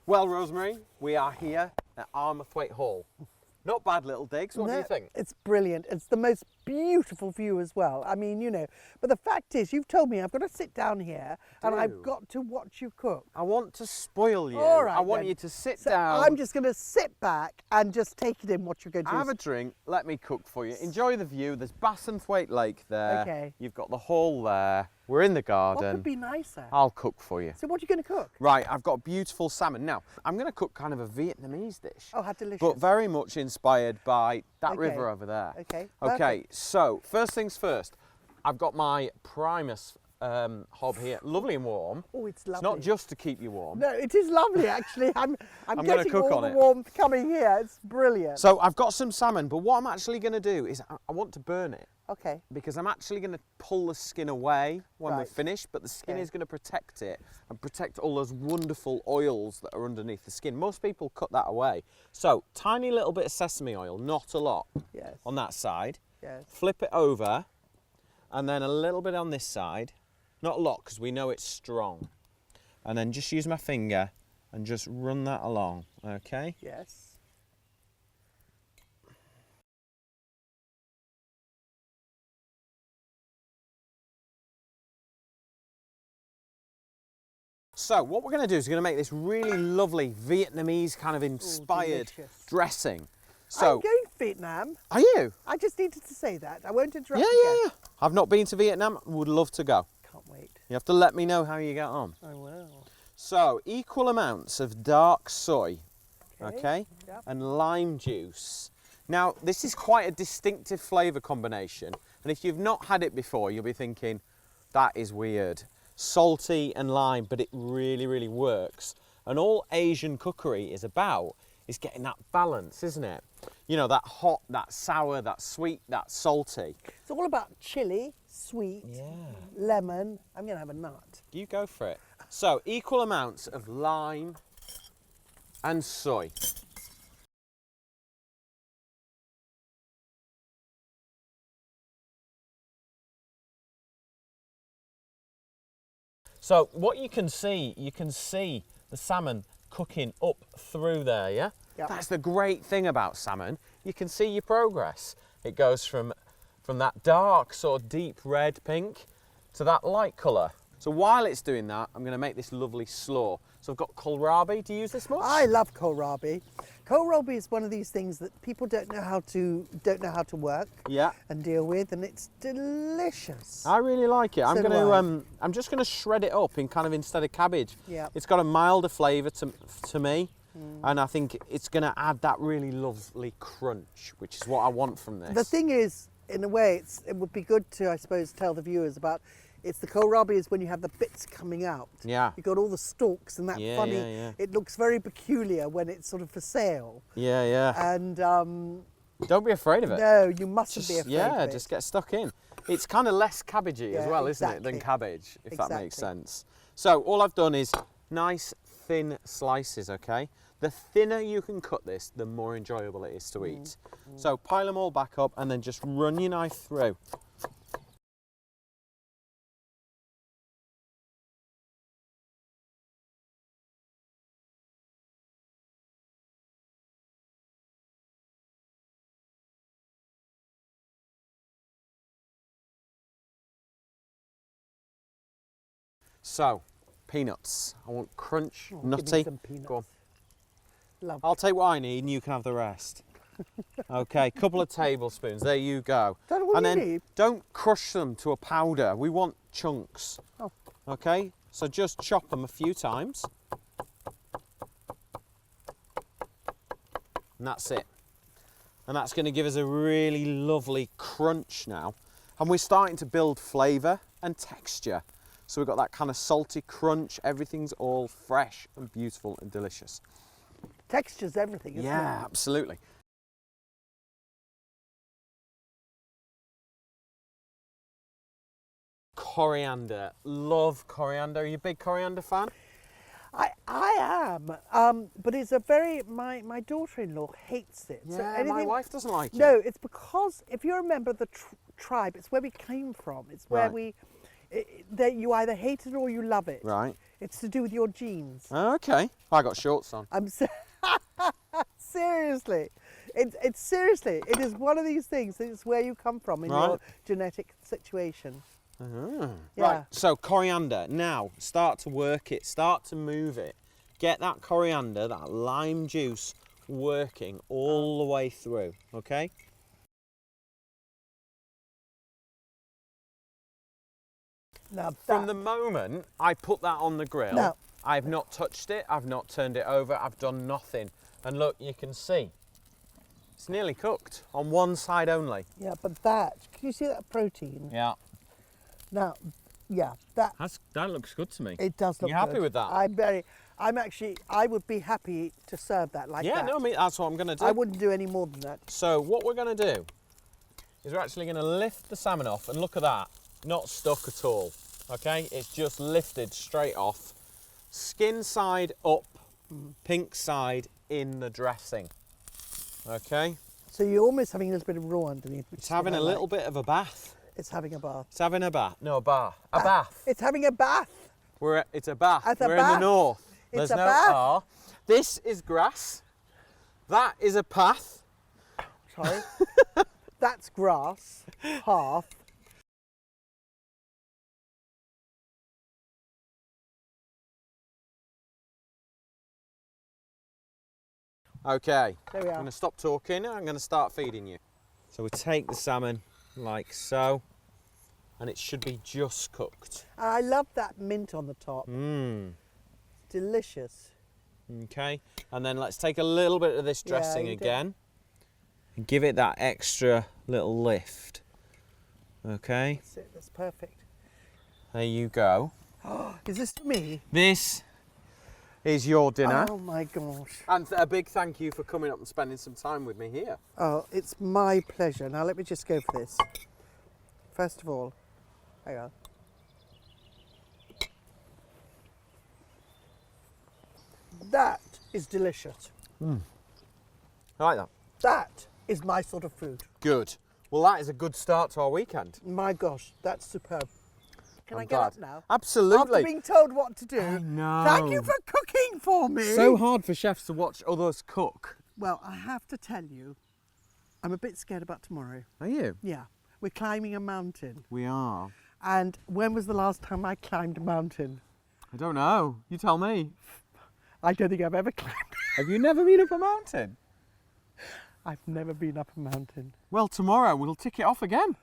Well, Rosemary, we are here at Armathwaite Hall. Not bad little digs, what do you think? It's brilliant. It's the most beautiful view as well. I mean, you know, but the fact is, you've told me I've got to sit down here and I've got to watch you cook. I want to spoil you. All right, I want then. you to sit So down. I'm just going to sit back and just take it in what you're going to do. Have a drink, let me cook for you. Enjoy the view. There's Bassenthwaite Lake there. Okay. You've got the hall there. We're in the garden. What could be nicer? I'll cook for you. So what are you going to cook? Right, I've got beautiful salmon. Now, I'm going to cook kind of a Vietnamese dish. Oh, how delicious. But very much inspired by that Okay. river over there. Okay. Okay, Perfect. so first things first, I've got my Primus hob here, lovely and warm. Oh, it's lovely. It's not just to keep you warm. No, it is lovely actually. I'm gonna getting cook all on the it. warmth coming here. It's brilliant. So I've got some salmon, but what I'm actually going to do is I want to burn it Okay. because I'm actually going to pull the skin away when we're Right. finished, but the skin Okay. is going to protect it and protect all those wonderful oils that are underneath the skin. Most people cut that away. So tiny little bit of sesame oil, not a lot, Yes. on that side. Yes. Flip it over and then a little bit on this side. Not a lot because we know it's strong. And then just use my finger and just run that along, okay? Yes. So what we're going to do is we're going to make this really lovely Vietnamese kind of inspired delicious. dressing. I'm So, going to Vietnam. are you? I just needed to say that. I won't interrupt Yeah, again. yeah. I've not been to Vietnam, would love to go. Can't wait. You have to let me know how you get on. I will. So, equal amounts of dark soy, okay, Yep. and lime juice. Now, this is quite a distinctive flavour combination, and if you've not had it before, you'll be thinking, that is weird. Salty and lime, but it really, really works. And all Asian cookery is about is getting that balance, isn't it? You know, that hot, that sour, that sweet, that salty. It's all about chili, sweet, lemon. I'm going to have a nut. You go for it. So, equal amounts of lime and soy. So, what you can see the salmon cooking up through there, yeah? Yep. That's the great thing about salmon. You can see your progress. It goes from that dark, sort of deep red pink to that light colour. So while it's doing that, I'm going to make this lovely slaw. So I've got kohlrabi. Do you use this much? I love kohlrabi. Kohlrabi is one of these things that people don't know how to work Yeah. and deal with, and it's delicious. I really like it. I'm So do going to I'm just going to shred it up in kind of instead of cabbage. Yeah. It's got a milder flavour to me. And I think it's going to add that really lovely crunch, which is what I want from this. The thing is, in a way, it would be good to, I suppose, tell the viewers about. It's the kohlrabi is when you have the bits coming out. Yeah. You've got all the stalks and that Yeah, funny. yeah, yeah. It looks very peculiar when it's sort of for sale. Yeah, yeah. And Don't be afraid of it. no, you mustn't be Just- afraid yeah, of it. just get stuck in. It's kind of less cabbagey as Yeah, well, isn't it, than exactly. cabbage, if that makes Exactly. sense. So all I've done is nice thin slices, okay? The thinner you can cut this, the more enjoyable it is to eat. So pile them all back up and then just run your knife through. So, peanuts. I want crunch, Oh, give me nutty. some peanuts. Go on. Lovely. I'll take what I need and you can have the rest. Okay, couple of tablespoons. There you go. That's all and you then need? don't crush them to a powder. We want chunks. Oh. Okay, so just chop them a few times. And that's it. And that's going to give us a really lovely crunch now. And we're starting to build flavour and texture. So we've got that kind of salty crunch. Everything's all fresh and beautiful and delicious. Texture's everything, isn't Yeah, it? absolutely. Coriander. Love coriander. Are you a big coriander fan? I am, but it's a very, my daughter-in-law hates it. So Yeah, my wife doesn't like it. No, it's because, if you remember the tribe, it's where we came from. It's where Right. that you either hate it or you love it. Right. It's to do with your genes. Okay. I got shorts on. Seriously. It's seriously, it is one of these things. It's where you come from in your genetic situation. Yeah. Yeah. Right, so coriander. Now, start to work it, start to move it. Get that coriander, that lime juice, working all the way through, okay? Now From the moment I put that on the grill, No. I've not touched it, I've not turned it over, I've done nothing. And look, you can see, it's nearly cooked on one side only. Yeah, but that, can you see that protein? Yeah. Now, yeah, that looks good to me. it does look You happy good. with that? I would be happy to serve that like that. Yeah, no, I mean, that's what I'm going to do. I wouldn't do any more than that. So what we're going to do is we're actually going to lift the salmon off, and look at that, not stuck at all, okay? It's just lifted straight off, skin side up, pink side in the dressing, okay? So you're almost having a little bit of raw underneath. It's having a little bit of a bath. It's having a bath. It's having a bath. No, a bar. A bath. It's having a bath. It's a bath. It's a We're in bath. the north. It's There's a no bath. R. This is grass. That is a path. Sorry. That's grass. Half. Okay. There we I'm are. going to stop talking. I'm going to start feeding you. So we take the salmon like so, and it should be just cooked. I love that mint on the top. Mmm. Delicious. Okay. And then let's take a little bit of this Yeah, dressing you do. again and give it that extra little lift. Okay. That's it. That's perfect. There you go. Is this for me? This is your dinner. Oh my gosh. And a big thank you for coming up and spending some time with me here. Oh, it's my pleasure. Now let me just go for this. First of all, hang on. That is delicious. I like that. That is my sort of food. Good. Well, that is a good start to our weekend. My gosh, that's superb. Can I I'm get glad. up now? Absolutely. After being told what to do. I know. Thank you for cooking for me. So hard for chefs to watch others cook. Well, I have to tell you, I'm a bit scared about tomorrow. Are you? Yeah, we're climbing a mountain. We are. And when was the last time I climbed a mountain? I don't know. You tell me. I don't think I've ever climbed. Have you never been up a mountain? I've never been up a mountain. Well, tomorrow we'll tick it off again.